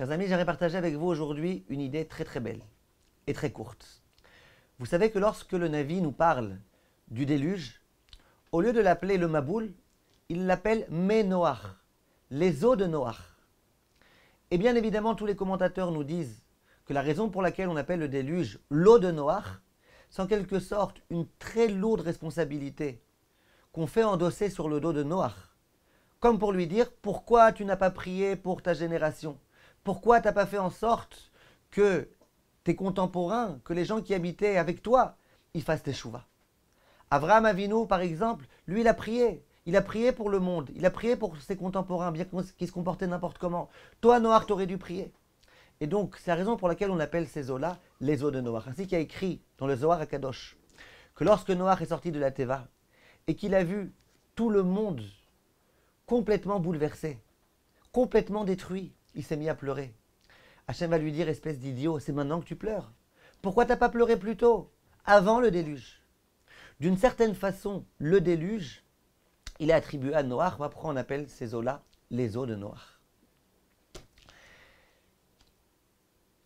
Chers amis, j'aimerais partager avec vous aujourd'hui une idée très très belle et très courte. Vous savez que lorsque le Navi nous parle du déluge, au lieu de l'appeler le Maboul, il l'appelle Mé-Noach, les eaux de Noach. Et bien évidemment, tous les commentateurs nous disent que la raison pour laquelle on appelle le déluge l'eau de Noach, c'est en quelque sorte une très lourde responsabilité qu'on fait endosser sur le dos de Noach. Comme pour lui dire, pourquoi tu n'as pas prié pour ta génération? Pourquoi tu n'as pas fait en sorte que tes contemporains, que les gens qui habitaient avec toi, ils fassent teshuva? Avraham Avinu, par exemple, lui, il a prié. Il a prié pour le monde. Il a prié pour ses contemporains, bien qu'ils se comportaient n'importe comment. Toi, Noach, tu aurais dû prier. Et donc, c'est la raison pour laquelle on appelle ces eaux-là les eaux de Noach. Ainsi qu'il y a écrit dans le Zohar HaKadosh que lorsque Noach est sorti de la Teva et qu'il a vu tout le monde complètement bouleversé, complètement détruit, il s'est mis à pleurer. Hachem va lui dire, espèce d'idiot, c'est maintenant que tu pleures. Pourquoi tu n'as pas pleuré plus tôt, avant le déluge? D'une certaine façon, le déluge, il est attribué à Noach. Après, on appelle ces eaux-là les eaux de Noach.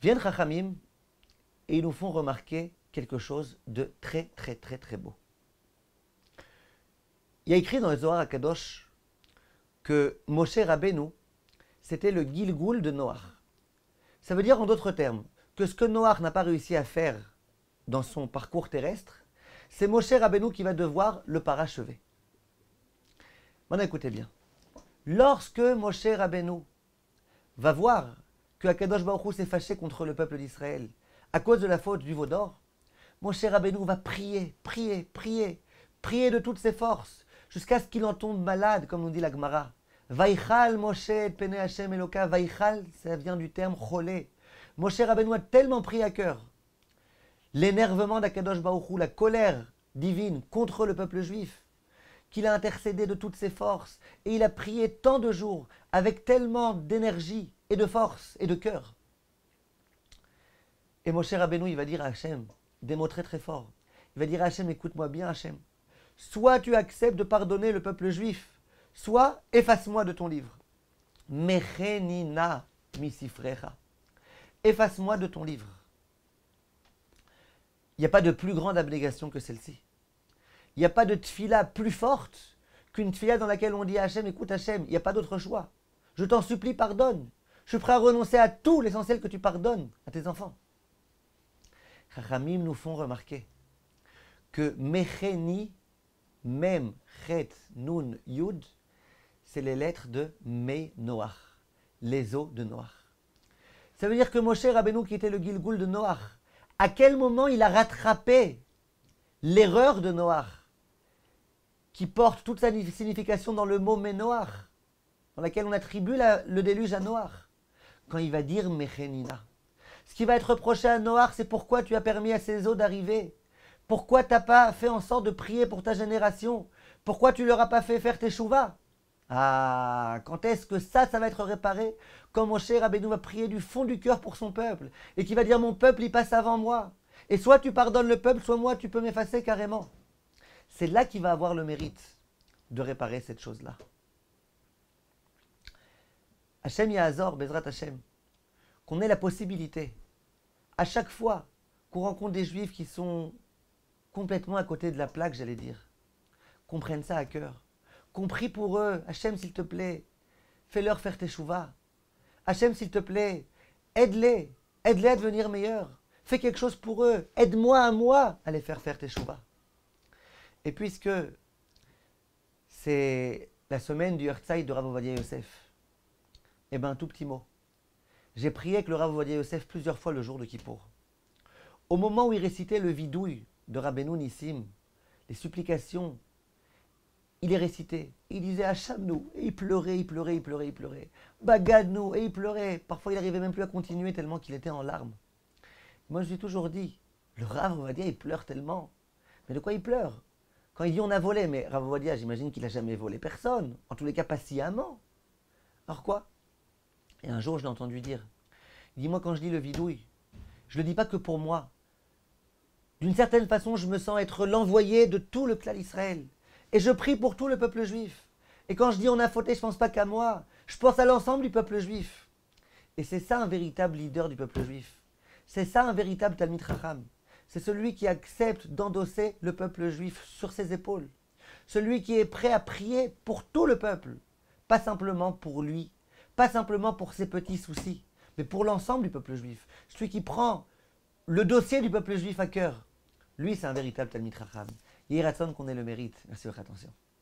Viennent Chachamim et ils nous font remarquer quelque chose de très très très très beau. Il y a écrit dans le Zohar HaKadosh que Moshe Rabbeinu, c'était le Gilgoul de Noach. Ça veut dire en d'autres termes que ce que Noach n'a pas réussi à faire dans son parcours terrestre, c'est Moshe Rabbeinu qui va devoir le parachever. Maintenant écoutez bien. Lorsque Moshe Rabbeinu va voir que Akadosh Baruch Hu s'est fâché contre le peuple d'Israël à cause de la faute du veau d'or, Moshe Rabbeinu va prier, prier, prier, prier de toutes ses forces, jusqu'à ce qu'il en tombe malade, comme nous dit la Gemara. Vaïchal Moshe et Pene Hashem Eloka. Vaïchal, ça vient du terme cholé. Moshe Rabbeinu a tellement pris à cœur l'énervement d'Akadosh Baruch Hu, la colère divine contre le peuple juif, qu'il a intercédé de toutes ses forces, et il a prié tant de jours, avec tellement d'énergie, et de force, et de cœur. Et Moshe Rabbeinu, il va dire à Hachem, des mots très très forts, il va dire à Hachem, écoute-moi bien Hachem, soit tu acceptes de pardonner le peuple juif, soit efface-moi de ton livre. Mechenina misifrecha. Efface-moi de ton livre. Il n'y a pas de plus grande abnégation que celle-ci. Il n'y a pas de tfila plus forte qu'une tfila dans laquelle on dit à Hachem, écoute Hachem, il n'y a pas d'autre choix. Je t'en supplie, pardonne. Je suis prêt à renoncer à tout l'essentiel que tu pardonnes à tes enfants. Chachamim nous font remarquer que Mecheni, Mem, Chet, Nun, Yud, c'est les lettres de Me Noach, les eaux de Noach. Ça veut dire que Moshe Rabbeinu, qui était le Gilgoul de Noach, à quel moment il a rattrapé l'erreur de Noach, qui porte toute sa signification dans le mot Ménoach, dans laquelle on attribue le déluge à Noach, quand il va dire Mechenina. Ce qui va être reproché à Noach, c'est pourquoi tu as permis à ces eaux d'arriver. Pourquoi tu n'as pas fait en sorte de prier pour ta génération? Pourquoi tu ne leur as pas fait faire tes chouvas? Ah, quand est-ce que ça va être réparé? Quand Moshe Rabbeinu va prier du fond du cœur pour son peuple, et qui va dire mon peuple, il passe avant moi. Et soit tu pardonnes le peuple, soit moi, tu peux m'effacer carrément. C'est là qu'il va avoir le mérite de réparer cette chose-là. Hachem Yahazor, Bezrat Hachem, qu'on ait la possibilité, à chaque fois qu'on rencontre des juifs qui sont complètement à côté de la plaque, j'allais dire, qu'on prenne ça à cœur, qu'on prie pour eux. Hachem, s'il te plaît, fais-leur faire tes chouvas. Hachem, s'il te plaît, aide-les à devenir meilleurs. Fais quelque chose pour eux. Aide-moi à moi à les faire tes chouvas. Et puisque c'est la semaine du Herzai de Rav Ovadia Yosef, eh bien, un tout petit mot. J'ai prié avec le Rav Ovadia Yosef plusieurs fois le jour de Kippour. Au moment où il récitait le vidouille de Rabbeinu Nissim, les supplications, il les récitait. Il disait Hachamnou, et il pleurait, il pleurait, il pleurait, il pleurait. Bagadnou, et il pleurait. Parfois, il n'arrivait même plus à continuer tellement qu'il était en larmes. Moi, je lui ai toujours dit, le Rav Ovadia, il pleure tellement. Mais de quoi il pleure? Quand il dit on a volé, mais Rav Ovadia, j'imagine qu'il n'a jamais volé personne. En tous les cas, pas sciemment. Alors quoi? Et un jour, je l'ai entendu dire, il dit, moi, quand je lis le vidouille, je ne le dis pas que pour moi. D'une certaine façon, je me sens être l'envoyé de tout le clan d'Israël. Et je prie pour tout le peuple juif. Et quand je dis on a fauté, je ne pense pas qu'à moi. Je pense à l'ensemble du peuple juif. Et c'est ça un véritable leader du peuple juif. C'est ça un véritable Talmid Chacham. C'est celui qui accepte d'endosser le peuple juif sur ses épaules. Celui qui est prêt à prier pour tout le peuple. Pas simplement pour lui, pas simplement pour ses petits soucis, mais pour l'ensemble du peuple juif. Celui qui prend le dossier du peuple juif à cœur. Lui, c'est un véritable Talmid Chacham. Yehí Ratzon qu'on ait le mérite. Merci de votre attention.